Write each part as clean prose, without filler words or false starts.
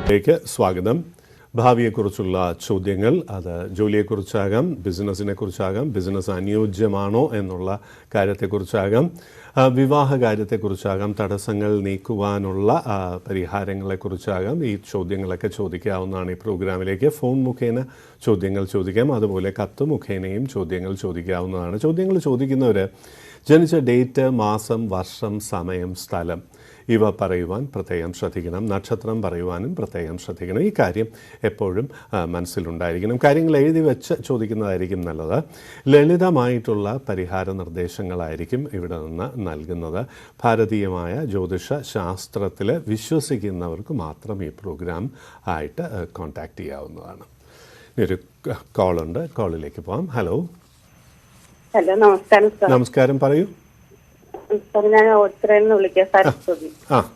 ലേക്ക് സ്വാഗതം. ഭാവിയെക്കുറിച്ചുള്ള ചോദ്യങ്ങൾ, അത് ജോലിയെക്കുറിച്ചാകാം, ബിസിനസ്സിനെക്കുറിച്ചാകാം, ബിസിനസ് അനുയോജ്യമാണോ എന്നുള്ള കാര്യത്തെക്കുറിച്ചാകാം, വിവാഹ കാര്യത്തെക്കുറിച്ചാകാം, തടസ്സങ്ങൾ നീക്കുവാനുള്ള പരിഹാരങ്ങളെക്കുറിച്ചാകാം. ഈ ചോദ്യങ്ങളൊക്കെ ചോദിക്കാവുന്നതാണ്. ഈ പ്രോഗ്രാമിലേക്ക് ഫോൺ മുഖേന ചോദ്യങ്ങൾ ചോദിക്കാം, അതുപോലെ കത്ത് മുഖേനയും ചോദ്യങ്ങൾ ചോദിക്കാവുന്നതാണ്. ചോദ്യങ്ങൾ ചോദിക്കുന്നവർ ജനിച്ച ഡേറ്റ്, മാസം, വർഷം, സമയം, സ്ഥലം ഇവ പറയുവാൻ പ്രത്യേകം ശ്രദ്ധിക്കണം. നക്ഷത്രം പറയുവാനും പ്രത്യേകം ശ്രദ്ധിക്കണം. ഈ കാര്യം എപ്പോഴും മനസ്സിലുണ്ടായിരിക്കണം. കാര്യങ്ങൾ എഴുതി വെച്ച് ചോദിക്കുന്നതായിരിക്കും നല്ലത്. ലളിതമായിട്ടുള്ള പരിഹാര നിർദ്ദേശങ്ങളായിരിക്കും ഇവിടെ നിന്ന് നൽകുന്നത്. ഭാരതീയമായ ജ്യോതിഷ ശാസ്ത്രത്തിൽ വിശ്വസിക്കുന്നവർക്ക് മാത്രം ഈ പ്രോഗ്രാം ആയിട്ട് കോൺടാക്റ്റ് ചെയ്യാവുന്നതാണ്. ഒരു കോളുണ്ട്, കോളിലേക്ക് പോകാം. ഹലോ. ഹലോ, നമസ്കാരം സാർ. നമസ്കാരം, പറയൂ. ഞാൻ ഓച്ചിറയിൽ നിന്ന് വിളിക്കാം. സരസ്വതി.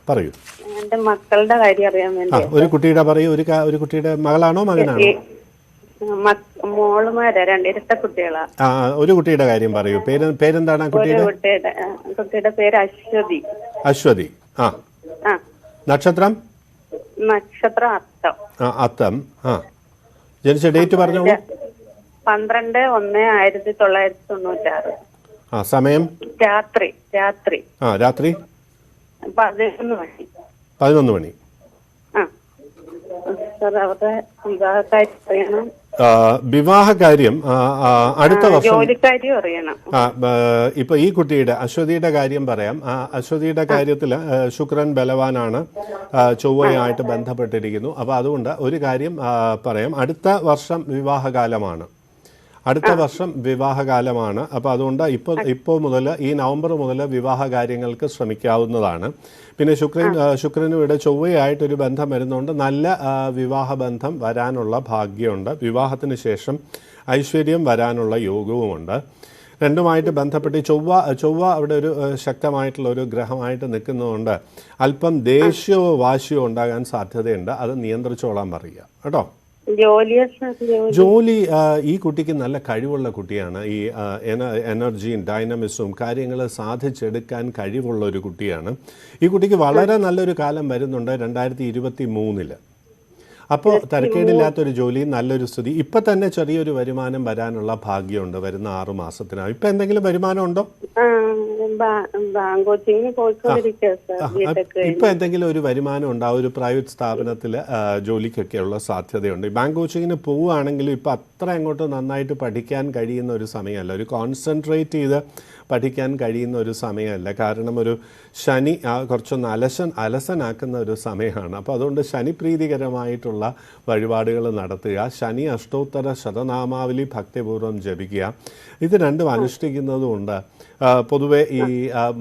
പറയൂ. എന്റെ മക്കളുടെ കാര്യം അറിയാൻ വേണ്ടി. ഒരു കുട്ടിയുടെ പറയൂ. ഒരു കുട്ടിയുടെ മകളാണോ മകനാണോ? മോളുമാരാ, രണ്ടിരട്ട കുട്ടികളാ. ഒരു കുട്ടിയുടെ കാര്യം പറയൂ. പേരെന്താണ് കുട്ടിയുടെ? കുട്ടിയുടെ പേര് അശ്വതി. അശ്വതി. നക്ഷത്രം? നക്ഷത്രം അത്തം. അത്തം. ജനിച്ച ഡേറ്റ് പറഞ്ഞോളൂ. 12/1/1996. സമയം? രാത്രി 11 മണി. 11 മണി. വിവാഹ കാര്യം അടുത്ത വർഷം. ജോലിക്കാര്യം അറിയണം. ഇപ്പൊ ഈ കുട്ടിയുടെ അശ്വതിയുടെ കാര്യം പറയാം. അശ്വതിയുടെ കാര്യത്തിൽ ശുക്രൻ ബലവാനാണ്, ചൊവ്വയായിട്ട് ബന്ധപ്പെട്ടിരിക്കുന്നു. അപ്പൊ അതുകൊണ്ട് ഒരു കാര്യം പറയാം. അടുത്ത വർഷം വിവാഹകാലമാണ്. അപ്പോൾ അതുകൊണ്ട് ഇപ്പോൾ മുതൽ ഈ നവംബർ മുതൽ വിവാഹ കാര്യങ്ങൾക്ക് ശ്രമിക്കാവുന്നതാണ്. പിന്നെ ശുക്രനും ഇവിടെ ചൊവ്വയായിട്ടൊരു ബന്ധം വരുന്നതുകൊണ്ട് നല്ല വിവാഹബന്ധം വരാനുള്ള ഭാഗ്യമുണ്ട്. വിവാഹത്തിന് ശേഷം ഐശ്വര്യം വരാനുള്ള യോഗവുമുണ്ട്. രണ്ടുമായിട്ട് ബന്ധപ്പെട്ട് ചൊവ്വ അവിടെ ഒരു ശക്തമായിട്ടുള്ള ഒരു ഗ്രഹമായിട്ട് നിൽക്കുന്നതുകൊണ്ട് അല്പം ദേഷ്യമോ വാശിയോ ഉണ്ടാകാൻ സാധ്യതയുണ്ട്. അത് നിയന്ത്രിച്ചോളാൻ പറയുക കേട്ടോ. ജോലി ഈ കുട്ടിക്ക് നല്ല കഴിവുള്ള കുട്ടിയാണ്. ഈ എനർജിയും ഡൈനമിക്സും കാര്യങ്ങൾ സാധിച്ചെടുക്കാൻ കഴിവുള്ള ഒരു കുട്ടിയാണ്. ഈ കുട്ടിക്ക് വളരെ നല്ലൊരു കാലം വരുന്നുണ്ട് 2023. അപ്പോൾ തരക്കേടില്ലാത്തൊരു ജോലി, നല്ലൊരു സ്ഥിതി. ഇപ്പം തന്നെ ചെറിയൊരു വരുമാനം വരാനുള്ള ഭാഗ്യമുണ്ട് വരുന്ന 6 മാസത്തിനാണ്. ഇപ്പം എന്തെങ്കിലും വരുമാനം ഉണ്ടോ? ഇപ്പൊ എന്തെങ്കിലും ഒരു വരുമാനം ഉണ്ടാവും. ഒരു പ്രൈവറ്റ് സ്ഥാപനത്തിൽ ജോലിക്കൊക്കെയുള്ള സാധ്യതയുണ്ട്. ബാങ്ക് കോച്ചിങ്ങിന് പോവുകയാണെങ്കിലും ഇപ്പം അത്ര അങ്ങോട്ട് നന്നായിട്ട് പഠിക്കാൻ കഴിയുന്ന ഒരു സമയമല്ല, ഒരു കോൺസെൻട്രേറ്റ് ചെയ്ത് പഠിക്കാൻ കഴിയുന്ന ഒരു സമയമല്ല. കാരണം ഒരു ശനി കുറച്ചൊന്ന് അലസനാക്കുന്ന ഒരു സമയമാണ്. അപ്പോൾ അതുകൊണ്ട് ശനിപ്രീതികരമായിട്ടുള്ള വഴിപാടുകൾ നടത്തുക, ശനി അഷ്ടോത്തര ശതനാമാവലി ഭക്തിപൂർവ്വം ജപിക്കുക. ഇത് രണ്ടും അനുഷ്ഠിക്കുന്നതുകൊണ്ട് പൊതുവെ ഈ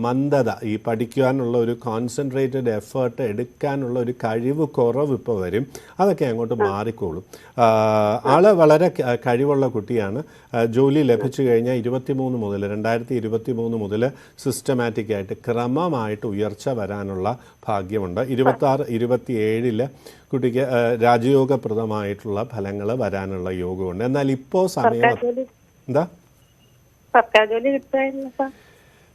മന്ദത, ഈ പഠിക്കാനുള്ള ഒരു കോൺസെൻട്രേറ്റഡ് എഫേർട്ട് എടുക്കാനുള്ള ഒരു കഴിവ് കുറവ് ഇപ്പോൾ വരും. അതൊക്കെ അങ്ങോട്ട് മാറിക്കോളും. ആള് വളരെ കഴിവുള്ള കുട്ടിയാണ്. ജോലി ലഭിച്ചു കഴിഞ്ഞാൽ 2023 മുതൽ സിസ്റ്റമാറ്റിക്കായിട്ട് ക്രമമായിട്ട് ഉയർച്ച വരാനുള്ള ഭാഗ്യമുണ്ട്. 26, 27 കുട്ടിക്ക് രാജയോഗപ്രദമായിട്ടുള്ള ഫലങ്ങൾ വരാനുള്ള യോഗമുണ്ട്. എന്നാൽ ഇപ്പോൾ സമയം എന്താ?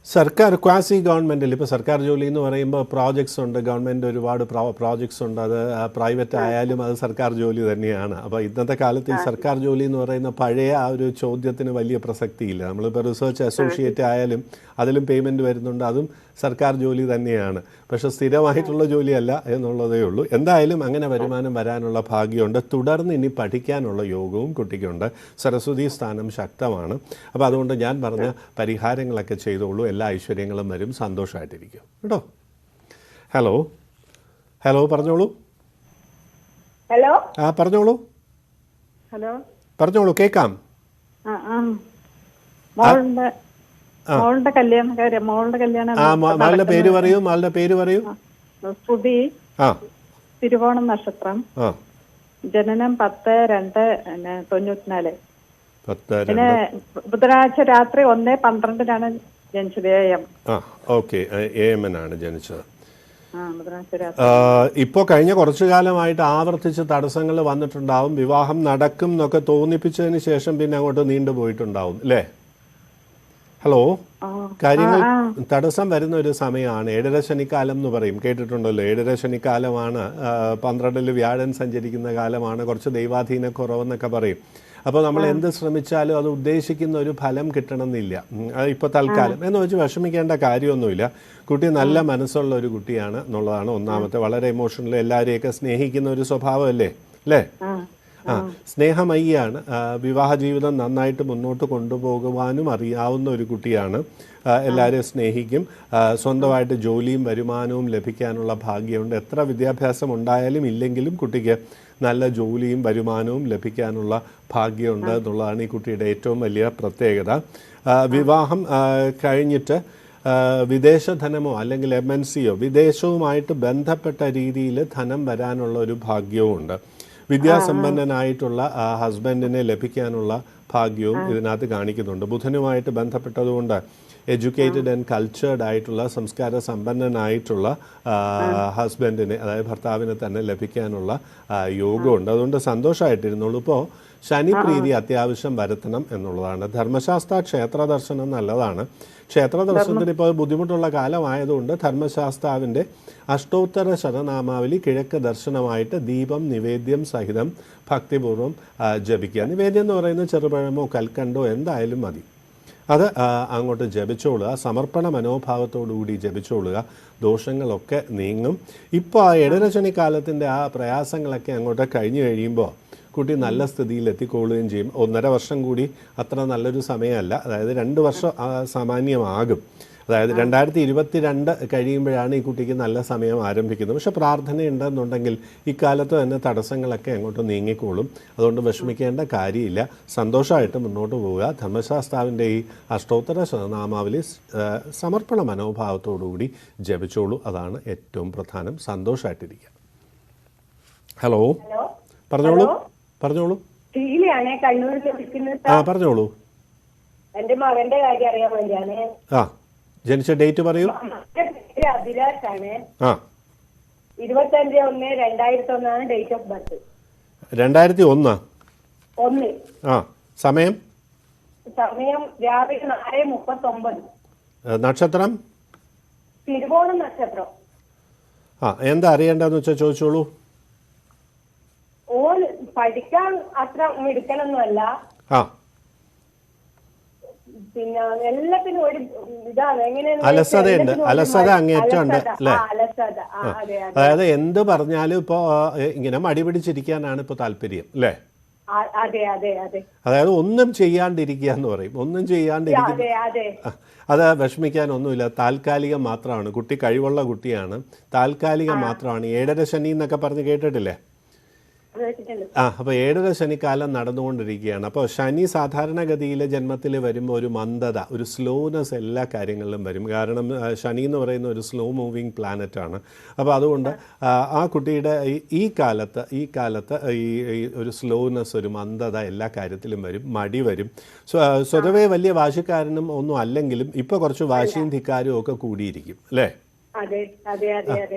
സർക്കാർ ക്വാസി ഗവൺമെൻറ്റിൽ ഇപ്പോൾ സർക്കാർ ജോലി എന്ന് പറയുമ്പോൾ പ്രോജക്ട്സ് ഉണ്ട്. ഗവൺമെൻറ് ഒരുപാട് പ്രോജക്ട്സ് ഉണ്ട്. അത് പ്രൈവറ്റ് ആയാലും അത് സർക്കാർ ജോലി തന്നെയാണ്. അപ്പോൾ ഇന്നത്തെ കാലത്ത് ഈ സർക്കാർ ജോലി എന്ന് പറയുന്ന പഴയ ആ ഒരു ചോദ്യത്തിന് വലിയ പ്രസക്തിയില്ല. നമ്മളിപ്പോൾ റിസർച്ച് അസോസിയേറ്റ് ആയാലും അതിലും പേയ്മെൻറ്റ് വരുന്നുണ്ട്. അതും സർക്കാർ ജോലി തന്നെയാണ്. പക്ഷേ സ്ഥിരമായിട്ടുള്ള ജോലിയല്ല എന്നുള്ളതേ ഉള്ളൂ. എന്തായാലും അങ്ങനെ വരുമാനം വരാനുള്ള ഭാഗ്യമുണ്ട്. തുടർന്ന് ഇനി പഠിക്കാനുള്ള യോഗവും കുട്ടിക്കുണ്ട്. സരസ്വതി സ്ഥാനം ശക്തമാണ്. അപ്പോൾ അതുകൊണ്ട് ഞാൻ പറഞ്ഞ പരിഹാരങ്ങളൊക്കെ ചെയ്തോളൂ. എല്ലാ ഐശ്വര്യങ്ങളും വരും. സന്തോഷമായിട്ടിരിക്കും കേട്ടോ. ഹലോ പറഞ്ഞോളൂ. പറഞ്ഞോളൂ, കേൾക്കാം. മോളുടെ പേര് പറയൂ. ശ്രുതി. തിരുവോണം നക്ഷത്രം. ജനനം 10/2/94. പിന്നെ ബുധനാഴ്ച രാത്രി 1:12 ജനിച്ചത്. AM-നാണ് ജനിച്ചത്. ഇപ്പോൾ കഴിഞ്ഞ കുറച്ചു കാലമായിട്ട് ആവർത്തിച്ച് തടസ്സങ്ങൾ വന്നിട്ടുണ്ടാവും. വിവാഹം നടക്കും എന്നൊക്കെ തോന്നിപ്പിച്ചതിന് ശേഷം പിന്നെ അങ്ങോട്ട് നീണ്ടുപോയിട്ടുണ്ടാവും അല്ലേ? ഹലോ. ആ, കാര്യങ്ങൾ ആ, തടസ്സം വരുന്ന ഒരു സമയമാണ്. 7.5 ശനിക്കാലം എന്ന് പറയും, കേട്ടിട്ടുണ്ടല്ലോ. 7.5 ശനിക്കാലമാണ്. 12 വ്യാഴൻ സഞ്ചരിക്കുന്ന കാലമാണ്. കുറച്ച് ദൈവാധീന കുറവെന്നൊക്കെ പറയും. അപ്പോൾ നമ്മൾ എന്ത് ശ്രമിച്ചാലും അത് ഉദ്ദേശിക്കുന്ന ഒരു ഫലം കിട്ടണമെന്നില്ല. അത് ഇപ്പോൾ തൽക്കാലം എന്ന് വെച്ച് വിഷമിക്കേണ്ട കാര്യമൊന്നുമില്ല. കുട്ടി നല്ല മനസ്സുള്ള ഒരു കുട്ടിയാണ് എന്നുള്ളതാണ് ഒന്നാമത്തെ. വളരെ ഇമോഷണൽ, എല്ലാവരെയൊക്കെ സ്നേഹിക്കുന്ന ഒരു സ്വഭാവമല്ലേ അല്ലേ? ആ, സ്നേഹമയ്യാണ്. വിവാഹ ജീവിതം നന്നായിട്ട് മുന്നോട്ട് കൊണ്ടുപോകുവാനും അറിയാവുന്ന ഒരു കുട്ടിയാണ്. എല്ലാവരെയും സ്നേഹിക്കും. സ്വന്തമായിട്ട് ജോലിയും വരുമാനവും ലഭിക്കാനുള്ള ഭാഗ്യമുണ്ട്. എത്ര വിദ്യാഭ്യാസം ഉണ്ടായാലും ഇല്ലെങ്കിലും കുട്ടിക്ക് നല്ല ജോലിയും വരുമാനവും ലഭിക്കാനുള്ള ഭാഗ്യമുണ്ട് എന്നുള്ളതാണ് ഈ കുട്ടിയുടെ ഏറ്റവും വലിയ പ്രത്യേകത. വിവാഹം കഴിഞ്ഞിട്ട് വിദേശ ധനമോ അല്ലെങ്കിൽ MNCയോ വിദേശവുമായിട്ട് ബന്ധപ്പെട്ട രീതിയിൽ ധനം വരാനുള്ള ഒരു ഭാഗ്യവുമുണ്ട്. വിദ്യാസമ്പന്നനായിട്ടുള്ള ഹസ്ബൻഡിനെ ലഭിക്കാനുള്ള ഭാഗ്യവും ഇതിനകത്ത് കാണിക്കുന്നുണ്ട്. ബുധനുമായിട്ട് ബന്ധപ്പെട്ടതുകൊണ്ട് എഡ്യൂക്കേറ്റഡ് ആൻഡ് കൾച്ചേർഡ് ആയിട്ടുള്ള, സംസ്കാര സമ്പന്നനായിട്ടുള്ള ഹസ്ബൻഡിനെ, അതായത് ഭർത്താവിനെ തന്നെ ലഭിക്കാനുള്ള യോഗമുണ്ട്. അതുകൊണ്ട് സന്തോഷമായിട്ടിരുന്നുള്ളൂ. ഇപ്പോൾ ശനിപ്രീതി അത്യാവശ്യം വരുത്തണം എന്നുള്ളതാണ്. ധർമ്മശാസ്ത്ര ക്ഷേത്ര ദർശനം നല്ലതാണ്. ക്ഷേത്ര ദർശനത്തിന് ഇപ്പോൾ ബുദ്ധിമുട്ടുള്ള കാലമായതുകൊണ്ട് ധർമ്മശാസ്താവിൻ്റെ അഷ്ടോത്തര ശതനാമാവലി കിഴക്ക് ദർശനമായിട്ട് ദീപം നിവേദ്യം സഹിതം ഭക്തിപൂർവ്വം ജപിക്കുക. നിവേദ്യം എന്ന് പറയുന്നത് ചെറുപഴമോ കൽക്കണ്ടോ എന്തായാലും മതി. അത് അങ്ങോട്ട് ജപിച്ചോളുക. സമർപ്പണ മനോഭാവത്തോടുകൂടി ജപിച്ചോളുക. ദോഷങ്ങളൊക്കെ നീങ്ങും. ഇപ്പോൾ ആ 7.5 ശനിക്കാലത്തിൻ്റെ ആ പ്രയാസങ്ങളൊക്കെ അങ്ങോട്ട് കഴിഞ്ഞു കഴിയുമ്പോൾ കുട്ടി നല്ല സ്ഥിതിയിൽ എത്തിക്കൊള്ളുകയും ചെയ്യും. 1.5 വർഷം കൂടി അത്ര നല്ലൊരു സമയമല്ല. അതായത് 2 വർഷം സാമാന്യമാകും. അതായത് 2022 കഴിയുമ്പോഴാണ് ഈ കുട്ടിക്ക് നല്ല സമയം ആരംഭിക്കുന്നത്. പക്ഷെ പ്രാർത്ഥനയുണ്ടെന്നുണ്ടെങ്കിൽ ഇക്കാലത്ത് തന്നെ തടസ്സങ്ങളൊക്കെ അങ്ങോട്ട് നീങ്ങിക്കോളും. അതുകൊണ്ട് വിഷമിക്കേണ്ട കാര്യമില്ല. സന്തോഷമായിട്ട് മുന്നോട്ട് പോവുക. ധർമ്മശാസ്താവിൻ്റെ ഈ അഷ്ടോത്തര ശതനാമാവലി സമർപ്പണ മനോഭാവത്തോടുകൂടി ജപിച്ചോളൂ. അതാണ് ഏറ്റവും പ്രധാനം. സന്തോഷമായിട്ടിരിക്കുക. ഹലോ, പറഞ്ഞോളൂ. പറഞ്ഞോളൂ. കണ്ണൂരിൽ വിളിക്കുന്നത്. പറഞ്ഞോളൂ. എന്റെ മകന്റെ കാര്യം അറിയാൻ വേണ്ടിയാണ്. ജനിച്ച ഡേറ്റ് പറയൂ. അഭിലാഷാണ്. 25/1/2001 ഡേറ്റ് ഓഫ് ബർത്ത്. 2001. സമയം രാവിലെ 4:39. നക്ഷത്രം തിരുവോണം നക്ഷത്രം. എന്താ അറിയേണ്ടതെന്ന് വെച്ചാൽ ചോദിച്ചോളൂ. ഓൻ പഠിക്കാൻ അത്ര മിടുക്കനൊന്നുമല്ല. പിന്നെ എല്ലാത്തിനും ഒരു ഇതാണ്. അലസതയുണ്ട്. അലസത അങ്ങേറ്റം ഉണ്ട് അല്ലേ? അതായത് എന്ത് പറഞ്ഞാലും ഇപ്പോൾ ഇങ്ങനെ മടി പിടിച്ചിരിക്കാനാണ് ഇപ്പോൾ താല്പര്യം അല്ലേ? അതായത് ഒന്നും ചെയ്യാണ്ടിരിക്കുക എന്ന് പറയും. ഒന്നും ചെയ്യാണ്ടിരിക്കുക, അത് വിഷമിക്കാനൊന്നുമില്ല. താൽക്കാലികം മാത്രമാണ്. കുട്ടി കഴിവുള്ള കുട്ടിയാണ്. താൽക്കാലികം മാത്രമാണ്. 7.5 ശനി എന്നൊക്കെ പറഞ്ഞ് കേട്ടിട്ടില്ലേ? അപ്പോൾ 7.5 ശനിക്കാലം നടന്നുകൊണ്ടിരിക്കുകയാണ്. അപ്പോൾ ശനി സാധാരണഗതിയിൽ ജന്മത്തിൽ വരുമ്പോൾ ഒരു മന്ദത, ഒരു സ്ലോനെസ് എല്ലാ കാര്യങ്ങളിലും വരും. കാരണം ശനി എന്ന് പറയുന്ന ഒരു സ്ലോ മൂവിങ് പ്ലാനറ്റാണ്. അപ്പോൾ അതുകൊണ്ട് ആ കുട്ടിയുടെ ഈ കാലത്ത് ഈ ഒരു സ്ലോനെസ്, ഒരു മന്ദത എല്ലാ കാര്യത്തിലും വരും. മടി വരും. സ്വതവേ വലിയ വാശിക്കാരനും ഒന്നും അല്ലെങ്കിലും ഇപ്പോൾ കുറച്ച് വാശിയും ധിക്കാരും ഒക്കെ കൂടിയിരിക്കും അല്ലേ?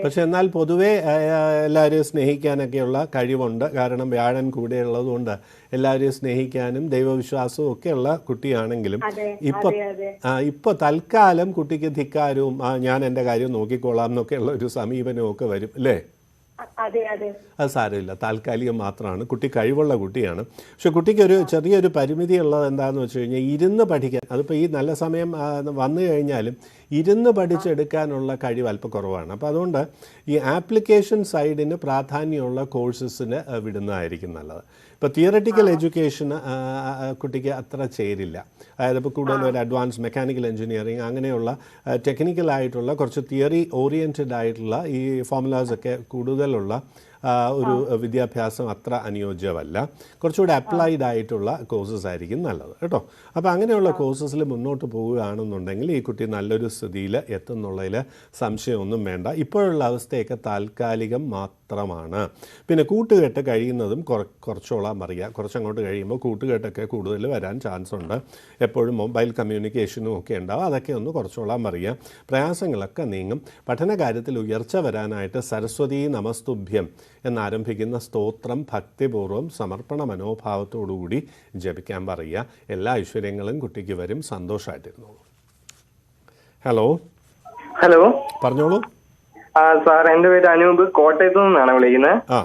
പക്ഷെ എന്നാൽ പൊതുവേ എല്ലാവരെയും സ്നേഹിക്കാനൊക്കെയുള്ള കഴിവുണ്ട്. കാരണം വ്യാഴൻ കൂടെ ഉള്ളതുകൊണ്ട് എല്ലാവരെയും സ്നേഹിക്കാനും ദൈവവിശ്വാസവും ഒക്കെയുള്ള കുട്ടിയാണെങ്കിലും ഇപ്പോൾ തൽക്കാലം കുട്ടിക്ക് ധിക്കാരവും ഞാൻ എൻ്റെ കാര്യം നോക്കിക്കോളാം എന്നൊക്കെയുള്ള ഒരു സമീപനവും ഒക്കെ വരും അല്ലേ? അത് സാരമില്ല, താൽക്കാലികം മാത്രമാണ്. കുട്ടി കഴിവുള്ള കുട്ടിയാണ്. പക്ഷെ കുട്ടിക്ക് ഒരു ചെറിയൊരു പരിമിതി ഉള്ളത് എന്താണെന്ന് വെച്ച് കഴിഞ്ഞാൽ ഇരുന്ന് പഠിക്കാൻ. അതിപ്പോൾ ഈ നല്ല സമയം വന്നു കഴിഞ്ഞാലും ഇരുന്ന് പഠിച്ചെടുക്കാനുള്ള കഴിവ് അല്പം കുറവാണ്. അപ്പോൾ അതുകൊണ്ട് ഈ ആപ്ലിക്കേഷൻ സൈഡിന് പ്രാധാന്യമുള്ള കോഴ്സസിന് വിടുന്നതായിരിക്കും നല്ലത്. ഇപ്പോൾ തിയററ്റിക്കൽ എഡ്യൂക്കേഷന് കുട്ടിക്ക് അത്ര ചേരില്ല. അതായത് ഇപ്പോൾ കൂടുതൽ ഒരു അഡ്വാൻസ് മെക്കാനിക്കൽ എഞ്ചിനീയറിങ് അങ്ങനെയുള്ള ടെക്നിക്കലായിട്ടുള്ള കുറച്ച് തിയറി ഓറിയൻറ്റഡ് ആയിട്ടുള്ള ഈ ഫോർമുലാസൊക്കെ കൂടുതലുള്ള ഒരു വിദ്യാഭ്യാസം അത്ര അനുയോജ്യമല്ല. കുറച്ചുകൂടി അപ്ലൈഡ് ആയിട്ടുള്ള കോഴ്സസ് ആയിരിക്കും നല്ലത് കേട്ടോ. അപ്പോൾ അങ്ങനെയുള്ള കോഴ്സസിൽ മുന്നോട്ട് പോവുകയാണെന്നുണ്ടെങ്കിൽ ഈ കുട്ടി നല്ലൊരു സ്ഥിതിയിൽ എത്തുന്നുള്ളതിൽ സംശയമൊന്നും വേണ്ട. ഇപ്പോഴുള്ള അവസ്ഥയൊക്കെ താൽക്കാലികം മാത്രമാണ്. പിന്നെ കൂട്ടുകെട്ട് കഴിയുന്നതും കുറച്ചോളം അറിയാം. കുറച്ചങ്ങോട്ട് കഴിയുമ്പോൾ കൂട്ടുകെട്ടൊക്കെ കൂടുതൽ വരാൻ ചാൻസ് ഉണ്ട്. എപ്പോഴും മൊബൈൽ കമ്മ്യൂണിക്കേഷനും ഒക്കെ ഉണ്ടാവും. അതൊക്കെ ഒന്ന് കുറച്ചോളം അറിയാം. പ്രയാസങ്ങളൊക്കെ നീങ്ങും. പഠന കാര്യത്തിൽ ഉയർച്ച വരാനായിട്ട് സരസ്വതീ നമസ്തുഭ്യം എന്നാരംഭിക്കുന്ന സ്തോത്രം ഭക്തിപൂർവ്വം സമർപ്പണ മനോഭാവത്തോടുകൂടി ജപിക്കാൻ പറയുക. എല്ലാ ഐശ്വര്യങ്ങളും കുട്ടിക്ക് വരും. സന്തോഷമായിട്ടിരുന്നോളൂ. ഹലോ ഹലോ പറഞ്ഞോളൂ. സാർ, എൻ്റെ പേര് അനൂപ്, കോട്ടയത്തു നിന്നാണ് വിളിക്കുന്നത്. ആ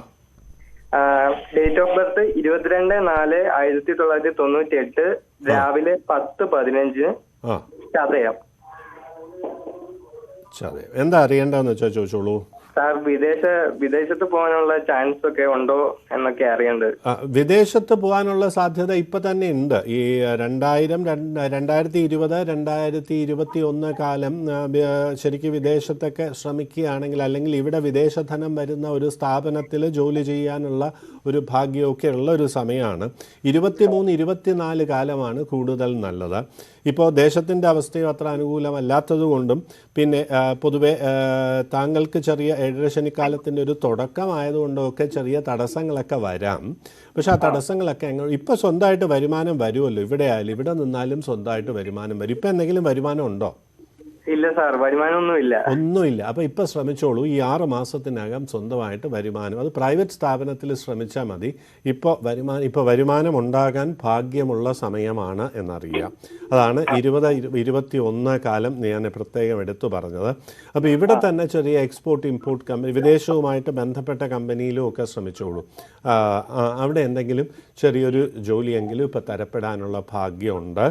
ഡേറ്റ് ഓഫ് ബർത്ത് 22/4/1998 രാവിലെ 10:15 ആ ചതയം. അതെ, എന്താ അറിയേണ്ടതെന്ന് വെച്ചാൽ ചോദിച്ചോളൂ. സാർ, വിദേശത്ത് പോകാനുള്ള ചാൻസ് ഒക്കെ ഉണ്ടോ എന്നൊക്കെ അറിയേണ്ടത്. വിദേശത്ത് പോകാനുള്ള സാധ്യത ഇപ്പം തന്നെ ഉണ്ട്. ഈ 2020, 2021 കാലം ശരിക്കും വിദേശത്തൊക്കെ ശ്രമിക്കുകയാണെങ്കിൽ, അല്ലെങ്കിൽ ഇവിടെ വിദേശധനം വരുന്ന ഒരു സ്ഥാപനത്തിൽ ജോലി ചെയ്യാനുള്ള ഒരു ഭാഗ്യമൊക്കെ ഉള്ള ഒരു സമയമാണ്. 23, 24 കാലമാണ് കൂടുതൽ നല്ലത്. ഇപ്പോൾ ദേശത്തിൻ്റെ അവസ്ഥയും അത്ര അനുകൂലമല്ലാത്തതുകൊണ്ടും പിന്നെ പൊതുവെ താങ്കൾക്ക് ചെറിയ ഏഴരശനിക്കാലത്തിൻ്റെ ഒരു തുടക്കമായതുകൊണ്ടും ഒക്കെ ചെറിയ തടസ്സങ്ങളൊക്കെ വരാം. പക്ഷെ ആ തടസ്സങ്ങളൊക്കെ ഇപ്പോൾ സ്വന്തമായിട്ട് വരുമാനം വരുമല്ലോ. ഇവിടെ ആയാലും ഇവിടെ നിന്നാലും സ്വന്തമായിട്ട് വരുമാനം വരും. ഇപ്പം എന്തെങ്കിലും വരുമാനം ഉണ്ടോ? ഇല്ല സാർ, വരുമാനമൊന്നുമില്ല. ഒന്നുമില്ല. അപ്പോൾ ഇപ്പോൾ ശ്രമിച്ചോളൂ. ഈ 6 മാസത്തിനകം സ്വന്തമായിട്ട് വരുമാനം, അത് പ്രൈവറ്റ് സ്ഥാപനത്തിൽ ശ്രമിച്ചാൽ മതി. ഇപ്പോൾ വരുമാനം ഉണ്ടാകാൻ ഭാഗ്യമുള്ള സമയമാണ് എന്നറിയാം. അതാണ് 2021 കാലം ഞാൻ പ്രത്യേകം എടുത്തു പറഞ്ഞത്. അപ്പോൾ ഇവിടെ തന്നെ ചെറിയ എക്സ്പോർട്ട് ഇമ്പോർട്ട് കമ്പനി, വിദേശവുമായിട്ട് ബന്ധപ്പെട്ട കമ്പനിയിലും ഒക്കെ ശ്രമിച്ചോളൂ. അവിടെ എന്തെങ്കിലും ചെറിയൊരു ജോലിയെങ്കിലും ഇപ്പോൾ തരപ്പെടാനുള്ള ഭാഗ്യമുണ്ട്.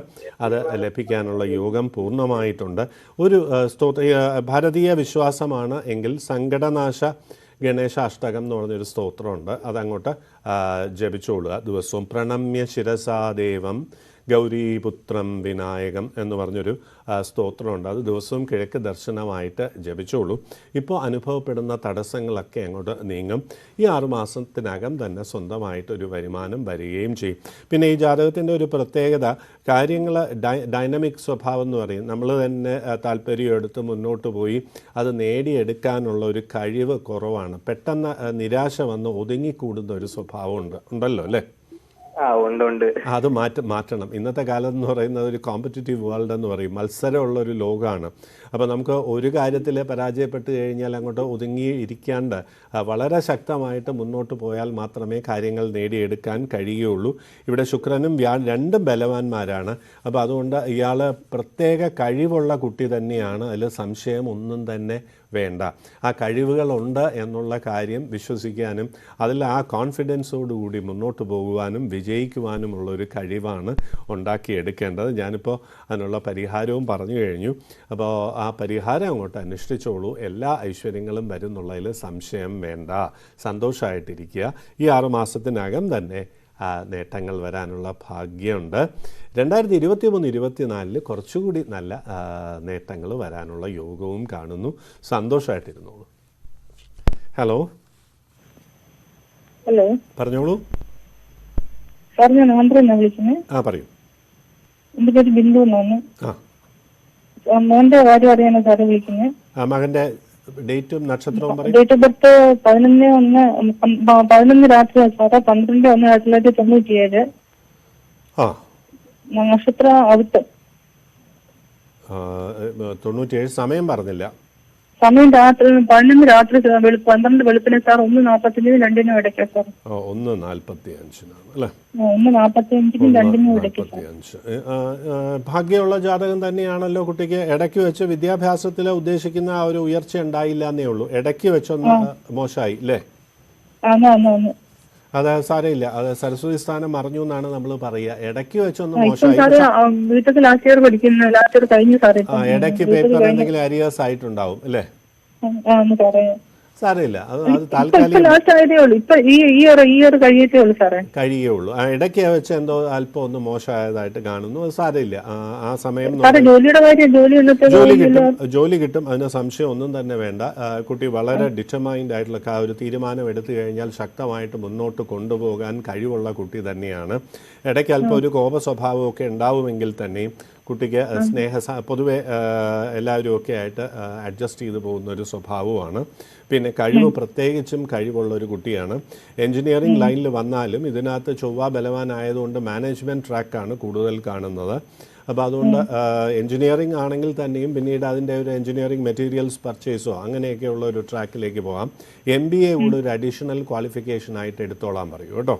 അത് ലഭിക്കാനുള്ള യോഗം പൂർണ്ണമായിട്ടുണ്ട്. ഒരു ഭാരതീയ വിശ്വാസമാണ് എങ്കിൽ സങ്കടനാശ ഗണേശാഷ്ടകം എന്ന് പറഞ്ഞൊരു സ്തോത്രമുണ്ട്. അതങ്ങോട്ട് ജപിച്ചോളുക ദിവസവും. പ്രണമ്യ ശിരസാദേവം ഗൗരീപുത്രം വിനായകം എന്ന് പറഞ്ഞൊരു സ്തോത്രമുണ്ട്. അത് ദിവസവും കിഴക്ക് ദർശനമായിട്ട് ജപിച്ചോളൂ. ഇപ്പോൾ അനുഭവപ്പെടുന്ന തടസ്സങ്ങളൊക്കെ അങ്ങോട്ട് നീങ്ങും. ഈ 6 മാസത്തിനകം തന്നെ സ്വന്തമായിട്ടൊരു വരുമാനം വരികയും ചെയ്യും. പിന്നെ ഈ ജാതകത്തിൻ്റെ ഒരു പ്രത്യേകത, കാര്യങ്ങൾ ഡൈനമിക് സ്വഭാവം എന്ന് പറയും. നമ്മൾ തന്നെ താല്പര്യം എടുത്ത് മുന്നോട്ട് പോയി അത് നേടിയെടുക്കാനുള്ള ഒരു കഴിവ് കുറവാണ്. പെട്ടെന്ന് നിരാശ വന്ന് ഒതുങ്ങിക്കൂടുന്ന ഒരു സ്വഭാവം ഉണ്ടല്ലോ അല്ലേ? ഉണ്ട്. അത് മാറ്റണം. ഇന്നത്തെ കാലം എന്ന് പറയുന്നത് ഒരു കോമ്പറ്റീറ്റീവ് വേൾഡ് എന്ന് പറയും. മത്സരമുള്ളൊരു ലോകമാണ്. അപ്പോൾ നമുക്ക് ഒരു കാര്യത്തിൽ പരാജയപ്പെട്ട് കഴിഞ്ഞാൽ അങ്ങോട്ട് ഒതുങ്ങി ഇരിക്കാണ്ട് വളരെ ശക്തമായിട്ട് മുന്നോട്ട് പോയാൽ മാത്രമേ കാര്യങ്ങൾ നേടിയെടുക്കാൻ കഴിയുകയുള്ളൂ. ഇവിടെ ശുക്രനും രണ്ടും ബലവാന്മാരാണ്. അപ്പോൾ അതുകൊണ്ട് ഇയാൾ പ്രത്യേക കഴിവുള്ള കുട്ടി തന്നെയാണ്. അതിൽ സംശയം ഒന്നും തന്നെ വേണ്ട. ആ കഴിവുകളുണ്ട് എന്നുള്ള കാര്യം വിശ്വസിക്കാനും അതിൽ ആ കോൺഫിഡൻസോടുകൂടി മുന്നോട്ട് പോകുവാനും വിജയിക്കുവാനുമുള്ളൊരു കഴിവാണ് ഉണ്ടാക്കിയെടുക്കേണ്ടത്. ഞാനിപ്പോൾ അതിനുള്ള പരിഹാരവും പറഞ്ഞു കഴിഞ്ഞു. അപ്പോൾ ആ പരിഹാരം അങ്ങോട്ട് അനുഷ്ഠിച്ചോളൂ. എല്ലാ ഐശ്വര്യങ്ങളും വരുന്നുള്ളതിൽ സംശയം വേണ്ട. സന്തോഷമായിട്ടിരിക്കുക. ഈ 6 മാസത്തിനകം തന്നെ നേട്ടങ്ങൾ വരാനുള്ള ഭാഗ്യമുണ്ട്. 2023-24 കുറച്ചുകൂടി നല്ല നേട്ടങ്ങൾ വരാനുള്ള യോഗവും കാണുന്നു. സന്തോഷമായിട്ടിരുന്നോളൂ. ഹലോ പറഞ്ഞോളൂ. സാർ, ഞാൻ ആന്ധ്രയിൽ വിളിക്കുന്നത്. പറയൂ. എൻ്റെ പേര് ബിന്ദു എന്നാണ്. മോന്റെ കാര്യം അറിയാനാ സാറ് വിളിക്കുന്നത്. മകന്റെ ഡേറ്റും നക്ഷത്രവും പറയും. ഡേറ്റ് ഓഫ് ബർത്ത് 11 രാത്രി സാറേ, 12/1/1997. നക്ഷത്രം അവിട്ടം. 97. സമയം പറഞ്ഞില്ല. സമയം രാത്രി 11 രാത്രി 12 വെളുപ്പിന് സാർ. 1:45 2 ഇടയ്ക്കാ സാർ. 1:45 അല്ലേ? 1:45 2 ഇടയ്ക്ക്. ഭാഗ്യമുള്ള ജാതകം തന്നെയാണല്ലോ കുട്ടിക്ക്. ഇടയ്ക്ക് വെച്ച് വിദ്യാഭ്യാസത്തിൽ ഉദ്ദേശിക്കുന്ന ആ ഒരു ഉയർച്ച ഉണ്ടായില്ല എന്നേ ഉള്ളൂ. ഇടയ്ക്ക് വെച്ചൊന്ന് മോശമായി അല്ലേ? അത് സാരമില്ല. അത് സരസ്വതി സ്ഥാനം മറിഞ്ഞു എന്നാണ് നമ്മൾ പറയുക. ഇടയ്ക്ക് വെച്ചൊന്ന് മോശമായി. ഇടയ്ക്ക് പേപ്പർ എന്തെങ്കിലും അരിയേഴ്സ് ആയിട്ടുണ്ടാവും അല്ലേ? സാരമില്ല. അത് താൽക്കാലികം കഴിയുള്ളൂ. ഇടയ്ക്ക് വെച്ച് എന്തോ അല്പം ഒന്ന് മോശമായതായിട്ട് കാണുന്നു. അത് സാരമില്ല. ആ സമയം ജോലി കിട്ടും. അതിന് സംശയം ഒന്നും തന്നെ വേണ്ട. കുട്ടി വളരെ ഡിറ്റർമൈൻഡ് ആയിട്ടുള്ള ഒരു തീരുമാനം എടുത്തു കഴിഞ്ഞാൽ ശക്തമായിട്ട് മുന്നോട്ട് കൊണ്ടുപോകാൻ കഴിവുള്ള കുട്ടി തന്നെയാണ്. ഇടയ്ക്ക് അല്പം ഒരു കോപ സ്വഭാവമൊക്കെ ഉണ്ടാവുമെങ്കിൽ തന്നെയും കുട്ടിക്ക് പൊതുവെ എല്ലാവരും ഒക്കെ ആയിട്ട് അഡ്ജസ്റ്റ് ചെയ്ത് പോകുന്ന ഒരു സ്വഭാവമാണ്. പിന്നെ കഴിവ്, പ്രത്യേകിച്ചും കഴിവുള്ളൊരു കുട്ടിയാണ്. എൻജിനീയറിംഗ് ലൈനിൽ വന്നാലും ഇതിനകത്ത് ചൊവ്വ ബലവാനായതുകൊണ്ട് മാനേജ്മെൻറ്റ് ട്രാക്കാണ് കൂടുതൽ കാണുന്നത്. അപ്പോൾ അതുകൊണ്ട് എൻജിനീയറിംഗ് ആണെങ്കിൽ തന്നെയും പിന്നീട് അതിൻ്റെ ഒരു എൻജിനീയറിംഗ് മെറ്റീരിയൽസ് പർച്ചേസോ അങ്ങനെയൊക്കെയുള്ള ഒരു ട്രാക്കിലേക്ക് പോകാം. MBA കൂടെ ഒരു അഡീഷണൽ ക്വാളിഫിക്കേഷനായിട്ട് എടുത്തോളാൻ പറയൂ കേട്ടോ.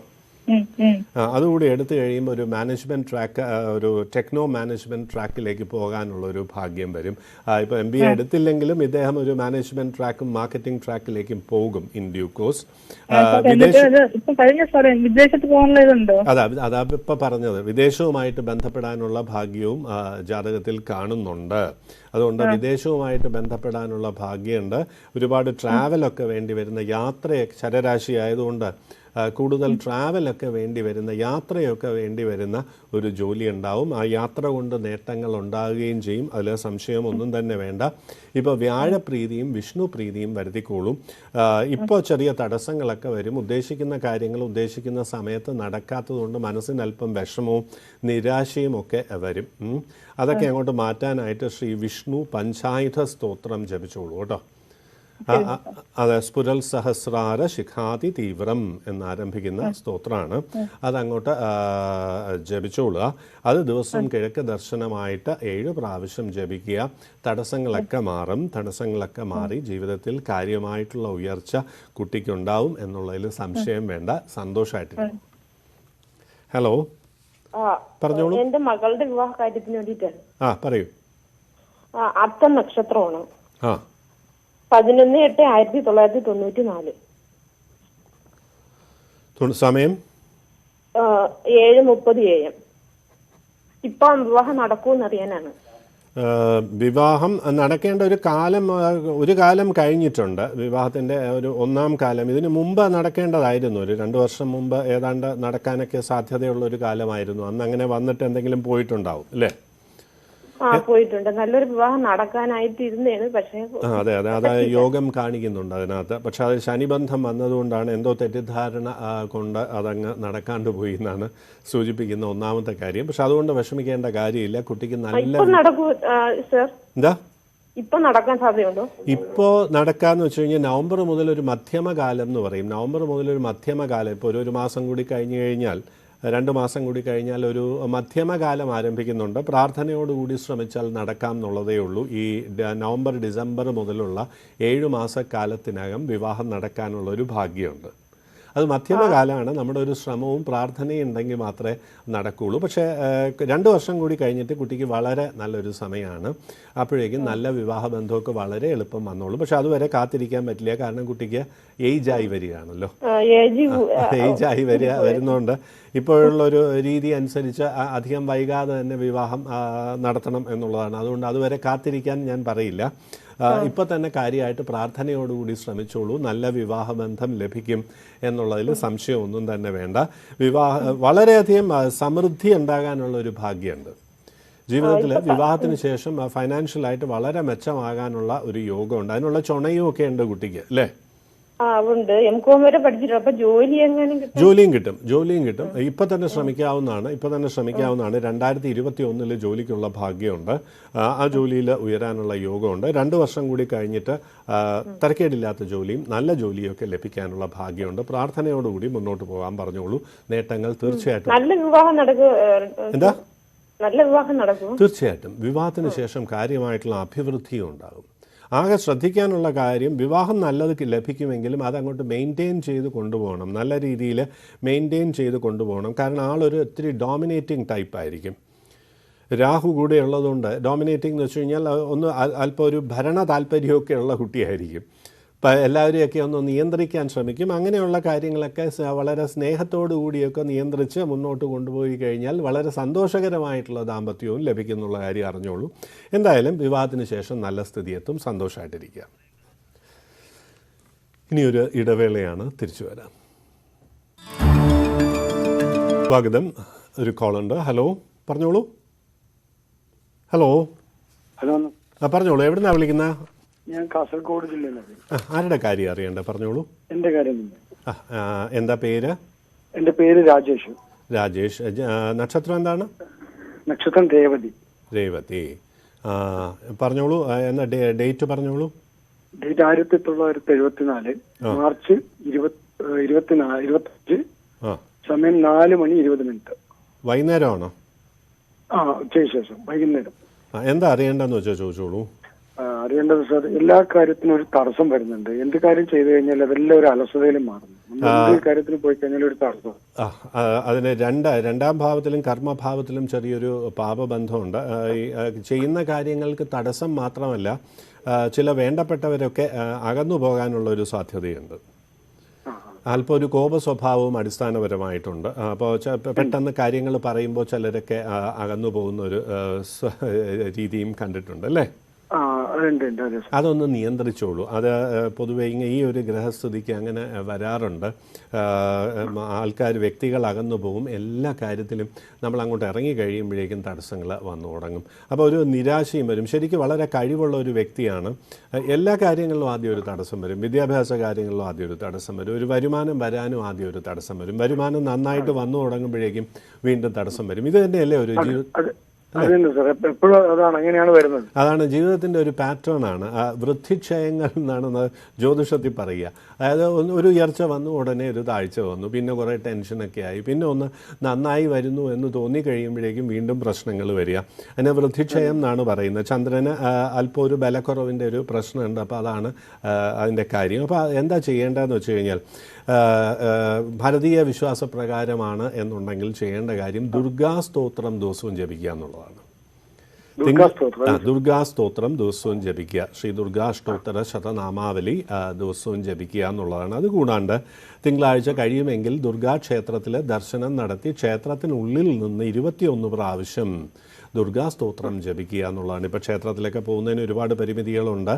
അതുകൂടി എടുത്തു കഴിയുമ്പോൾ ഒരു മാനേജ്മെൻറ്റ് ട്രാക്ക്, ഒരു ടെക്നോ മാനേജ്മെൻറ്റ് ട്രാക്കിലേക്ക് പോകാനുള്ള ഒരു ഭാഗ്യം വരും. ഇപ്പോൾ MBA എടുത്തില്ലെങ്കിലും ഇദ്ദേഹം ഒരു മാനേജ്മെൻറ്റ് ട്രാക്കും മാർക്കറ്റിംഗ് ട്രാക്കിലേക്കും പോകും ഇൻ ഡ്യൂ കോഴ്സ്. വിദേശത്ത് പോകാനുള്ള ഇതുണ്ടോ? അതാ ഇപ്പം പറഞ്ഞത്, വിദേശവുമായിട്ട് ബന്ധപ്പെടാനുള്ള ഭാഗ്യവും ജാതകത്തിൽ കാണുന്നുണ്ട്. അതുകൊണ്ട് വിദേശവുമായിട്ട് ബന്ധപ്പെടാനുള്ള ഭാഗ്യമുണ്ട്. ഒരുപാട് ട്രാവലൊക്കെ വേണ്ടി വരുന്ന യാത്രയൊക്കെ ശരരാശി ആയതുകൊണ്ട് കൂടുതൽ ട്രാവലൊക്കെ വേണ്ടി വരുന്ന, യാത്രയൊക്കെ വേണ്ടി വരുന്ന ഒരു ജോലി ഉണ്ടാവും. ആ യാത്ര കൊണ്ട് നേട്ടങ്ങൾ ഉണ്ടാകുകയും ചെയ്യും, അതിൽ സംശയമൊന്നും തന്നെ വേണ്ട. ഇപ്പോൾ വ്യാഴപ്രീതിയും വിഷ്ണു പ്രീതിയും വരുത്തിക്കോളും. ഇപ്പോൾ ചെറിയ തടസ്സങ്ങളൊക്കെ വരും. ഉദ്ദേശിക്കുന്ന കാര്യങ്ങൾ ഉദ്ദേശിക്കുന്ന സമയത്ത് നടക്കാത്തതുകൊണ്ട് മനസ്സിന് അല്പം വിഷമവും നിരാശയും ഒക്കെ വരും. അതൊക്കെ അങ്ങോട്ട് മാറ്റാനായിട്ട് ശ്രീ വിഷ്ണു പഞ്ചായുധ സ്തോത്രം ജപിച്ചോളൂ കേട്ടോ. അത് സ്ഫുരൽ സഹസ്രാര ശിഖാതി തീവ്രം എന്നാരംഭിക്കുന്ന സ്തോത്രമാണ്. അതങ്ങോട്ട് ജപിച്ചോളുക. അത് ദിവസവും കിഴക്ക് ദർശനമായിട്ട് 7 പ്രാവശ്യം ജപിക്കുക. തടസ്സങ്ങളൊക്കെ മാറും. തടസ്സങ്ങളൊക്കെ മാറി ജീവിതത്തിൽ കാര്യമായിട്ടുള്ള ഉയർച്ച കുട്ടിക്കുണ്ടാവും എന്നുള്ളതിൽ സംശയം വേണ്ട. സന്തോഷമായിട്ടിരിക്കും. ഹലോ, പറഞ്ഞോളൂ. എന്റെ മകളുടെ വിവാഹ കാര്യത്തിന് വേണ്ടിയിട്ടാണ്. പറയൂ. അത്തം നക്ഷത്രമാണ്. 11/8/1994. സമയം 7:30 AM. ഇപ്പം വിവാഹം നടക്കുമെന്ന് അറിയാനാണ്. വിവാഹം നടക്കേണ്ട ഒരു കാലം കഴിഞ്ഞിട്ടുണ്ട്. വിവാഹത്തിൻ്റെ ഒരു 1-ാം കാലം ഇതിന് മുമ്പ് നടക്കേണ്ടതായിരുന്നു. ഒരു 2 വർഷം മുമ്പ് ഏതാണ്ട് നടക്കാനൊക്കെ സാധ്യതയുള്ള ഒരു കാലമായിരുന്നു. അന്ന് അങ്ങനെ വന്നിട്ട് എന്തെങ്കിലും പോയിട്ടുണ്ടാവും അല്ലേ? പോയിട്ടുണ്ട്. നല്ലൊരു വിവാഹം നടക്കാനായിട്ടിരുന്നേണ്. പക്ഷേ അതെ, അത് യോഗം കാണിക്കുന്നുണ്ട് അതിനകത്ത്. പക്ഷെ അത് ശനിബന്ധം വന്നതുകൊണ്ടാണ്, എന്തോ തെറ്റിദ്ധാരണ കൊണ്ട് അതങ്ങ് നടക്കാണ്ട് പോയി എന്നാണ് സൂചിപ്പിക്കുന്ന ഒന്നാമത്തെ കാര്യം. പക്ഷെ അതുകൊണ്ട് വിഷമിക്കേണ്ട കാര്യമില്ല. കുട്ടിക്ക് നല്ല എന്താ ഇപ്പൊ നടക്കാൻ സാധ്യതയുണ്ടോ? ഇപ്പോൾ നടക്കാന്ന് വെച്ച് കഴിഞ്ഞാൽ നവംബർ മുതൽ ഒരു മധ്യമകാലം എന്ന് പറയും. നവംബർ മുതൽ ഒരു മധ്യമകാലം, ഇപ്പോൾ ഒരു മാസം കൂടി കഴിഞ്ഞു കഴിഞ്ഞാൽ, 2 മാസം കൂടി കഴിഞ്ഞാൽ ഒരു മധ്യമകാലം ആരംഭിക്കുന്നുണ്ട്. പ്രാർത്ഥനയോടുകൂടി ശ്രമിച്ചാൽ നടക്കാം എന്നുള്ളതേ ഉള്ളൂ. ഈ നവംബർ ഡിസംബർ മുതലുള്ള 7 മാസക്കാലത്തിനകം വിവാഹം നടക്കാനുള്ള ഒരു ഭാഗ്യമുണ്ട്. അത് മധ്യമകാലമാണ്. നമ്മുടെ ഒരു ശ്രമവും പ്രാർത്ഥനയും ഉണ്ടെങ്കിൽ മാത്രമേ നടക്കുകയുള്ളൂ. പക്ഷേ 2 വർഷം കൂടി കഴിഞ്ഞിട്ട് കുട്ടിക്ക് വളരെ നല്ലൊരു സമയമാണ്. അപ്പോഴേക്കും നല്ല വിവാഹ ബന്ധമൊക്കെ വളരെ എളുപ്പം വന്നോളൂ. പക്ഷെ അതുവരെ കാത്തിരിക്കാൻ പറ്റില്ല. കാരണം കുട്ടിക്ക് ഏജായി വരികയാണല്ലോ. ഏജായി വരുന്നതുകൊണ്ട് ഇപ്പോഴുള്ളൊരു രീതി അനുസരിച്ച് അധികം വൈകാതെ തന്നെ വിവാഹം നടത്തണം എന്നുള്ളതാണ്. അതുകൊണ്ട് അതുവരെ കാത്തിരിക്കാൻ ഞാൻ പറയില്ല. ഇപ്പോൾ തന്നെ കാര്യമായിട്ട് പ്രാർത്ഥനയോടുകൂടി ശ്രമിച്ചോളൂ. നല്ല വിവാഹബന്ധം ലഭിക്കും എന്നുള്ളതിൽ സംശയമൊന്നും തന്നെ വേണ്ട. വളരെയധികം സമൃദ്ധി ഉണ്ടാകാനുള്ള ഒരു ഭാഗ്യമുണ്ട് ജീവിതത്തിൽ. വിവാഹത്തിന് ശേഷം ഫൈനാൻഷ്യലായിട്ട് വളരെ മെച്ചമാകാനുള്ള ഒരു യോഗമുണ്ട്. അതിനുള്ള ചുണയും ഒക്കെ ഉണ്ട് കുട്ടിക്ക് അല്ലേ? ജോലിയും കിട്ടും. ഇപ്പൊ തന്നെ ശ്രമിക്കാവുന്നതാണ്. 2021 ജോലിക്കുള്ള ഭാഗ്യമുണ്ട്. ആ ജോലിയിൽ ഉയരാനുള്ള യോഗമുണ്ട്. 2 വർഷം കൂടി കഴിഞ്ഞിട്ട് തരക്കേടില്ലാത്ത ജോലിയും നല്ല ജോലിയൊക്കെ ലഭിക്കാനുള്ള ഭാഗ്യമുണ്ട്. പ്രാർത്ഥനയോടുകൂടി മുന്നോട്ട് പോകാൻ പറഞ്ഞോളൂ. നേട്ടങ്ങൾ തീർച്ചയായിട്ടും. എന്താ? തീർച്ചയായിട്ടും വിവാഹത്തിന് ശേഷം കാര്യമായിട്ടുള്ള അഭിവൃദ്ധിയും ഉണ്ടാകും. ആകെ ശ്രദ്ധിക്കാനുള്ള കാര്യം, വിവാഹം നല്ലത് ലഭിക്കുമെങ്കിലും അതങ്ങോട്ട് മെയിൻറ്റെയിൻ ചെയ്ത് കൊണ്ടുപോകണം. നല്ല രീതിയിൽ മെയിൻറ്റെയിൻ ചെയ്ത് കൊണ്ടുപോകണം. കാരണം ആളൊരു ഒത്തിരി ഡോമിനേറ്റിംഗ് ടൈപ്പായിരിക്കും. രാഹു കൂടെ ഉള്ളതുകൊണ്ട്, ഡോമിനേറ്റിംഗ് എന്ന് വെച്ച് കഴിഞ്ഞാൽ അല്പം ഒരു ഭരണ താല്പര്യമൊക്കെ ഉള്ള കുട്ടിയായിരിക്കും. എല്ലാവരെയൊക്കെ ഒന്ന് നിയന്ത്രിക്കാൻ ശ്രമിക്കും. അങ്ങനെയുള്ള കാര്യങ്ങളൊക്കെ വളരെ സ്നേഹത്തോടു കൂടിയൊക്കെ നിയന്ത്രിച്ച് മുന്നോട്ട് കൊണ്ടുപോയി കഴിഞ്ഞാൽ വളരെ സന്തോഷകരമായിട്ടുള്ള ദാമ്പത്യവും ലഭിക്കുന്നുള്ള കാര്യം അറിഞ്ഞോളൂ. എന്തായാലും വിവാഹത്തിന് ശേഷം നല്ല സ്ഥിതിയെത്തും. സന്തോഷമായിട്ടിരിക്കുക. ഇനിയൊരു ഇടവേളയാണ്. തിരിച്ചു വരാം. സ്വാഗതം. ഒരു കോളുണ്ട്. ഹലോ, പറഞ്ഞോളൂ. ഹലോ. പറഞ്ഞോളൂ. എവിടുന്നാണ് വിളിക്കുന്നത്? ഞാൻ കാസർഗോഡ് ജില്ലയിലാണ്. ആരുടെ കാര്യം അറിയണ്ട? പറഞ്ഞോളൂ. എന്റെ കാര്യം. എന്താ പേര്? എന്റെ പേര് രാജേഷ്. നക്ഷത്രം എന്താണ്? നക്ഷത്രം രേവതി. പറഞ്ഞോളൂ. എന്നാ ഡേറ്റ് പറഞ്ഞോളൂ. ഡേറ്റ് 1974 മാർച്ച് 25, സമയം 4:20. വൈകുന്നേരമാണോ? ഉച്ചയ്ക്ക് ശേഷം വൈകുന്നേരം. എന്താ അറിയേണ്ടെന്ന് വെച്ചാൽ ചോദിച്ചോളൂ. അറിയേണ്ടത് സാർ, എല്ലാ കാര്യത്തിനും ഒരു തടസ്സം വരുന്നുണ്ട്. എന്ത് കാര്യം ചെയ്തു കഴിഞ്ഞാൽ അതെല്ലാം ഒരു അലസതയിലും മാറുന്നു. എന്ത് കാര്യത്തിന് പോയി കഴിഞ്ഞാൽ ഒരു തടസ്സം. അതിന് രണ്ടാം ഭാവത്തിലും കർമ്മഭാവത്തിലും ചെറിയൊരു പാപബന്ധമുണ്ട്. ചെയ്യുന്ന കാര്യങ്ങൾക്ക് തടസ്സം മാത്രമല്ല, ചില വേണ്ടപ്പെട്ടവരൊക്കെ അകന്നു പോകാനുള്ള ഒരു സാധ്യതയുണ്ട്. അല്പം ഒരു കോപ സ്വഭാവവും അടിസ്ഥാനപരമായിട്ടുണ്ട്. അപ്പോൾ പെട്ടെന്ന് കാര്യങ്ങൾ പറയുമ്പോൾ ചിലരൊക്കെ അകന്നു പോകുന്ന ഒരു രീതിയും കണ്ടിട്ടുണ്ട് അല്ലേ? അതൊന്ന് നിയന്ത്രിച്ചോളൂ. അത് പൊതുവെ ഈ ഒരു ഗ്രഹസ്ഥിതിക്ക് അങ്ങനെ വരാറുണ്ട്. ആൾക്കാർ, വ്യക്തികൾ അകന്നു പോകും. എല്ലാ കാര്യത്തിലും നമ്മൾ അങ്ങോട്ട് ഇറങ്ങി കഴിയുമ്പോഴേക്കും തടസ്സങ്ങൾ വന്നു തുടങ്ങും. അപ്പോൾ ഒരു നിരാശയും വരും. ശരിക്കും വളരെ കഴിവുള്ള ഒരു വ്യക്തിയാണ്. എല്ലാ കാര്യങ്ങളിലും ആദ്യം ഒരു തടസ്സം വരും. വിദ്യാഭ്യാസ കാര്യങ്ങളിലും ആദ്യം ഒരു തടസ്സം വരും. ഒരു വരുമാനം വരാനും ആദ്യം ഒരു തടസ്സം വരും. വരുമാനം നന്നായിട്ട് വന്നു തുടങ്ങുമ്പോഴേക്കും വീണ്ടും തടസ്സം വരും. ഇത് തന്നെയല്ലേ ഒരു അതാണ് ജീവിതത്തിൻ്റെ ഒരു പാറ്റേൺ ആണ്. വൃദ്ധിക്ഷയങ്ങൾ എന്നാണ് ജ്യോതിഷത്തിൽ പറയുക. അതായത് ഒരു ഉയർച്ച വന്നു, ഉടനെ ഒരു താഴ്ച വന്നു, പിന്നെ കുറേ ടെൻഷനൊക്കെ ആയി, പിന്നെ ഒന്ന് നന്നായി വരുന്നു എന്ന് തോന്നിക്കഴിയുമ്പോഴേക്കും വീണ്ടും പ്രശ്നങ്ങൾ വരിക. അതിനെ വൃദ്ധിക്ഷയം എന്നാണ് പറയുന്നത്. ചന്ദ്രന് അല്പം ഒരു ബലക്കുറവിൻ്റെ ഒരു പ്രശ്നമുണ്ട്. അപ്പോൾ അതാണ് അതിൻ്റെ കാര്യം. അപ്പോൾ എന്താ ചെയ്യേണ്ടതെന്ന് വെച്ച് കഴിഞ്ഞാൽ, ഭാരതീയ വിശ്വാസപ്രകാരമാണ് എന്നുണ്ടെങ്കിൽ ചെയ്യേണ്ട കാര്യം ദുർഗാസ്തോത്രം ദിവസവും ജപിക്കുക എന്നുള്ളതാണ്. ദുർഗാസ്തോത്രം ദിവസവും ജപിക്കുക. ശ്രീ ദുർഗാഷ്ടോത്തര ശതനാമാവലി ദിവസവും ജപിക്കുക എന്നുള്ളതാണ്. അതുകൂടാണ്ട് തിങ്കളാഴ്ച കഴിയുമെങ്കിൽ ദുർഗാക്ഷേത്രത്തിൽ ദർശനം നടത്തി ക്ഷേത്രത്തിനുള്ളിൽ നിന്ന് 21 പ്രാവശ്യം ദുർഗാസ്തോത്രം ജപിക്കുക എന്നുള്ളതാണ്. ഇപ്പോൾ ക്ഷേത്രത്തിലൊക്കെ പോകുന്നതിന് ഒരുപാട് പരിമിതികളുണ്ട്.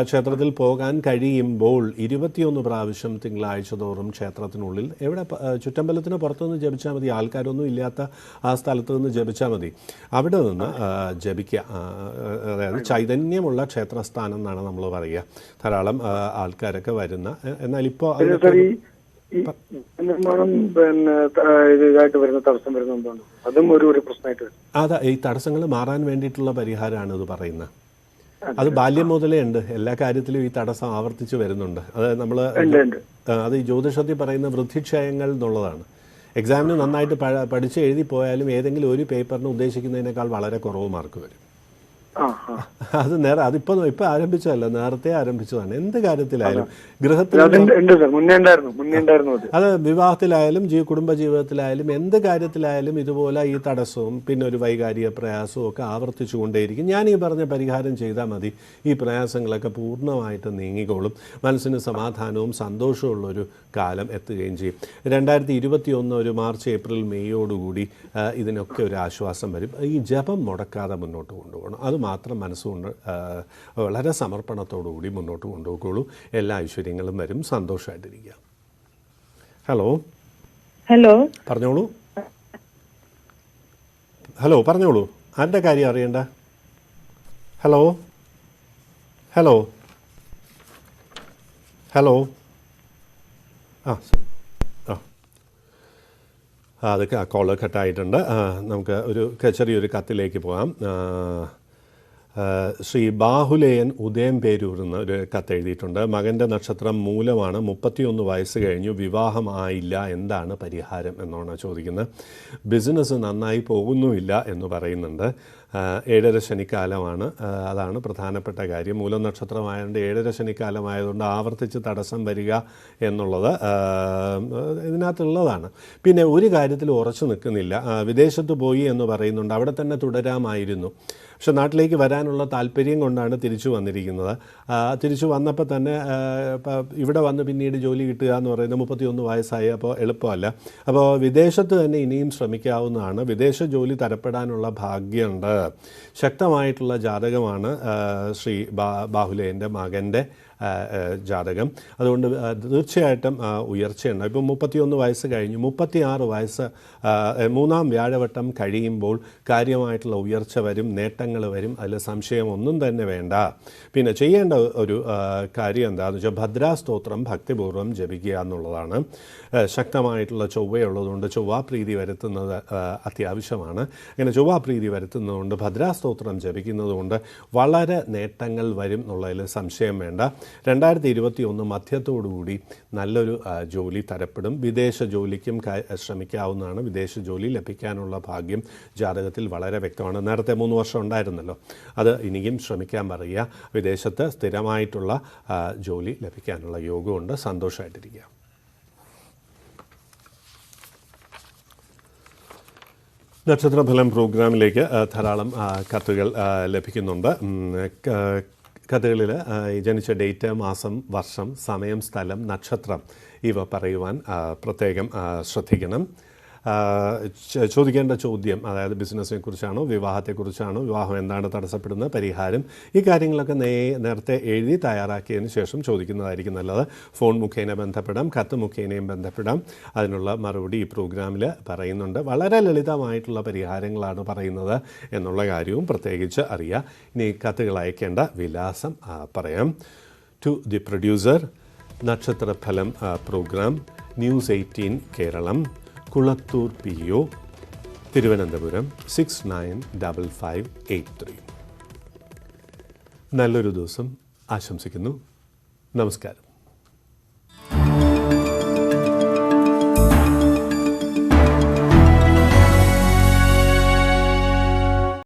ക്ഷേത്രത്തിൽ പോകാൻ കഴിയുമ്പോൾ 21 പ്രാവശ്യം തിങ്കളാഴ്ച തോറും ക്ഷേത്രത്തിനുള്ളിൽ, എവിടെ ചുറ്റമ്പലത്തിന് പുറത്തുനിന്ന് ജപിച്ചാൽ മതി, ആൾക്കാരൊന്നും ഇല്ലാത്ത ആ സ്ഥലത്ത് നിന്ന് ജപിച്ചാൽ മതി. അവിടെ നിന്ന് ജപിക്കുക. അതായത് ചൈതന്യമുള്ള ക്ഷേത്രസ്ഥാനം എന്നാണ് നമ്മൾ പറയുക. ധാരാളം ആൾക്കാരൊക്കെ വരുന്ന. എന്നാൽ ഇപ്പോൾ അതാ ഈ തടസ്സങ്ങൾ മാറാൻ വേണ്ടിയിട്ടുള്ള പരിഹാരമാണ് ഇത് പറയുന്നത്. അത് ബാല്യം മുതലേ ഉണ്ട്. എല്ലാ കാര്യത്തിലും ഈ തടസ്സം ആവർത്തിച്ച് വരുന്നുണ്ട്. അത് നമ്മൾ അത് ഈ ജ്യോതിഷത്തിൽ പറയുന്ന വൃദ്ധിക്ഷയങ്ങൾ എന്നുള്ളതാണ്. എക്സാമിന് നന്നായിട്ട് പഠിച്ച് എഴുതി പോയാലും ഏതെങ്കിലും ഒരു പേപ്പറിന് ഉദ്ദേശിക്കുന്നതിനേക്കാൾ വളരെ കുറവ് മാർക്ക് വരും. അത് അതിപ്പോൾ ആരംഭിച്ചതല്ല, നേരത്തെ ആരംഭിച്ചതാണ്. എന്ത് കാര്യത്തിലായാലും, ഗൃഹത്തിൽ, അത് വിവാഹത്തിലായാലും കുടുംബജീവിതത്തിലായാലും എന്ത് കാര്യത്തിലായാലും ഇതുപോലെ ഈ തടസ്സവും പിന്നെ ഒരു വൈകാരിക പ്രയാസവും ഒക്കെ ആവർത്തിച്ചുകൊണ്ടേയിരിക്കും. ഞാൻ ഈ പറഞ്ഞ പരിഹാരം ചെയ്താൽ മതി, ഈ പ്രയാസങ്ങളൊക്കെ പൂർണ്ണമായിട്ട് നീങ്ങിക്കോളും. മനസ്സിന് സമാധാനവും സന്തോഷമുള്ളൊരു കാലം എത്തുകയും ചെയ്യും. 2021 ഒരു മാർച്ച്, ഏപ്രിൽ, മെയ്യോടുകൂടി ഇതിനൊക്കെ ഒരു ആശ്വാസം വരും. ഈ ജപം മുടക്കാതെ മുന്നോട്ട് കൊണ്ടുപോകണം. അത് മാത്രം മനസ്സുകൊണ്ട് വളരെ സമർപ്പണത്തോടുകൂടി മുന്നോട്ട് കൊണ്ടുപോകുള്ളൂ. എല്ലാ ഐശ്വര്യങ്ങളും വരും. സന്തോഷമായിട്ടിരിക്കുക. ഹലോ പറഞ്ഞോളൂ. പറഞ്ഞോളൂ. ആരുടെ കാര്യം അറിയണ്ട? ഹലോ അത് കോള് കട്ടായിട്ടുണ്ട്. നമുക്ക് ചെറിയൊരു കത്തിലേക്ക് പോകാം. ശ്രീ ബാഹുലേയൻ ഉദയംപേരൂർ എന്ന് ഒരു കത്തെഴുതിയിട്ടുണ്ട്. മകൻ്റെ നക്ഷത്രം മൂലമാണ്, 31 വയസ്സ് കഴിഞ്ഞു, വിവാഹം ആയില്ല, എന്താണ് പരിഹാരം എന്നാണ് ചോദിക്കുന്നത്. ബിസിനസ് നന്നായി പോകുന്നുമില്ല എന്ന് പറയുന്നുണ്ട്. 7.5 ശനിക്കാലമാണ്, അതാണ് പ്രധാനപ്പെട്ട കാര്യം. മൂലം നക്ഷത്രമായതുകൊണ്ട് 7.5 ശനിക്കാലമായതുകൊണ്ട് ആവർത്തിച്ച് തടസ്സം വരിക എന്നുള്ളത് ഇതിനകത്തുള്ളതാണ്. പിന്നെ ഒരു കാര്യത്തിൽ ഉറച്ചു നിൽക്കുന്നില്ല. വിദേശത്ത് പോയി എന്ന് പറയുന്നുണ്ട്. അവിടെ തന്നെ തുടരാമായിരുന്നു. പക്ഷെ നാട്ടിലേക്ക് വരാനുള്ള താല്പര്യം കൊണ്ടാണ് തിരിച്ചു വന്നിരിക്കുന്നത്. തിരിച്ചു വന്നപ്പോൾ തന്നെ ഇവിടെ വന്ന് പിന്നീട് ജോലി കിട്ടുക എന്ന് പറയുന്നത് 31 വയസ്സായി. അപ്പോൾ എളുപ്പമല്ല. അപ്പോൾ വിദേശത്ത് തന്നെ ഇനിയും ശ്രമിക്കാവുന്നതാണ്. വിദേശ ജോലി തരപ്പെടാനുള്ള ഭാഗ്യമുണ്ട്. ശക്തമായിട്ടുള്ള ജാതകമാണ് ശ്രീ ബാഹുലേയൻ്റെ മകൻ്റെ ജാതകം. അതുകൊണ്ട് തീർച്ചയായിട്ടും ഉയർച്ചയുണ്ട്. ഇപ്പം 31 വയസ്സ് കഴിഞ്ഞു. 36 വയസ്സ് 3-ാം വ്യാഴവട്ടം കഴിയുമ്പോൾ കാര്യമായിട്ടുള്ള ഉയർച്ച വരും, നേട്ടങ്ങൾ വരും. അതിൽ സംശയം ഒന്നും തന്നെ വേണ്ട. പിന്നെ ചെയ്യേണ്ട ഒരു കാര്യം എന്താണെന്ന് വെച്ചാൽ ഭദ്രാസ്തോത്രം ഭക്തിപൂർവ്വം ജപിക്കുക എന്നുള്ളതാണ്. ശക്തമായിട്ടുള്ള ചൊവ്വയുള്ളതുകൊണ്ട് ചൊവ്വാപ്രീതി വരുത്തുന്നത് അത്യാവശ്യമാണ്. അങ്ങനെ ചൊവ്വാപ്രീതി വരുത്തുന്നതുകൊണ്ട് ഭദ്രാസ്തോത്രം ജപിക്കുന്നതുകൊണ്ട് വളരെ നേട്ടങ്ങൾ വരും എന്നുള്ളതിൽ സംശയം വേണ്ട. 2021 മധ്യത്തോടുകൂടി നല്ലൊരു ജോലി തരപ്പെടും. വിദേശ ജോലിക്കും ശ്രമിക്കാവുന്നതാണ്. വിദേശ ജോലി ലഭിക്കാനുള്ള ഭാഗ്യം ജാതകത്തിൽ വളരെ വ്യക്തമാണ്. നേരത്തെ 3 വർഷം ഉണ്ടായിരുന്നല്ലോ, അത് ഇനിയും ശ്രമിക്കാൻ പറയുക. വിദേശത്ത് സ്ഥിരമായിട്ടുള്ള ജോലി ലഭിക്കാനുള്ള യോഗമുണ്ട്. സന്തോഷമായിട്ടിരിക്കുക. നക്ഷത്രഫലം പ്രോഗ്രാമിലേക്ക് ധാരാളം കത്തുകൾ ലഭിക്കുന്നുണ്ട്. കത്തുകളിൽ ജനിച്ച ഡേറ്റ്, മാസം, വർഷം, സമയം, സ്ഥലം, നക്ഷത്രം ഇവ പറയുവാൻ പ്രത്യേകം ശ്രദ്ധിക്കണം. ചോദിക്കേണ്ട ചോദ്യം, അതായത് ബിസിനസ്സിനെ കുറിച്ചാണോ, വിവാഹത്തെക്കുറിച്ചാണോ, വിവാഹം എന്താണ് തടസ്സപ്പെടുന്നത്, പരിഹാരം, ഈ കാര്യങ്ങളൊക്കെ നേരത്തെ എഴുതി തയ്യാറാക്കിയതിന് ശേഷം ചോദിക്കുന്നതായിരിക്കും നല്ലത്. ഫോൺ മുഖേന ബന്ധപ്പെടാം, കത്ത് മുഖേനയും ബന്ധപ്പെടാം. അതിനുള്ള മറുപടി ഈ പ്രോഗ്രാമിൽ പറയുന്നുണ്ട്. വളരെ ലളിതമായിട്ടുള്ള പരിഹാരങ്ങളാണ് പറയുന്നത് എന്നുള്ള കാര്യവും പ്രത്യേകിച്ച് അറിയുക. ഇനി കത്തുകൾ അയക്കേണ്ട വിലാസം പറയാം. ടു ദി പ്രൊഡ്യൂസർ, നക്ഷത്രഫലം programme, News 18 Keralam, Kulathoor PO, Thiruvananthapuram 695583. നല്ലൊരു ദിവസം ആശംസിക്കുന്നു. നമസ്കാരം.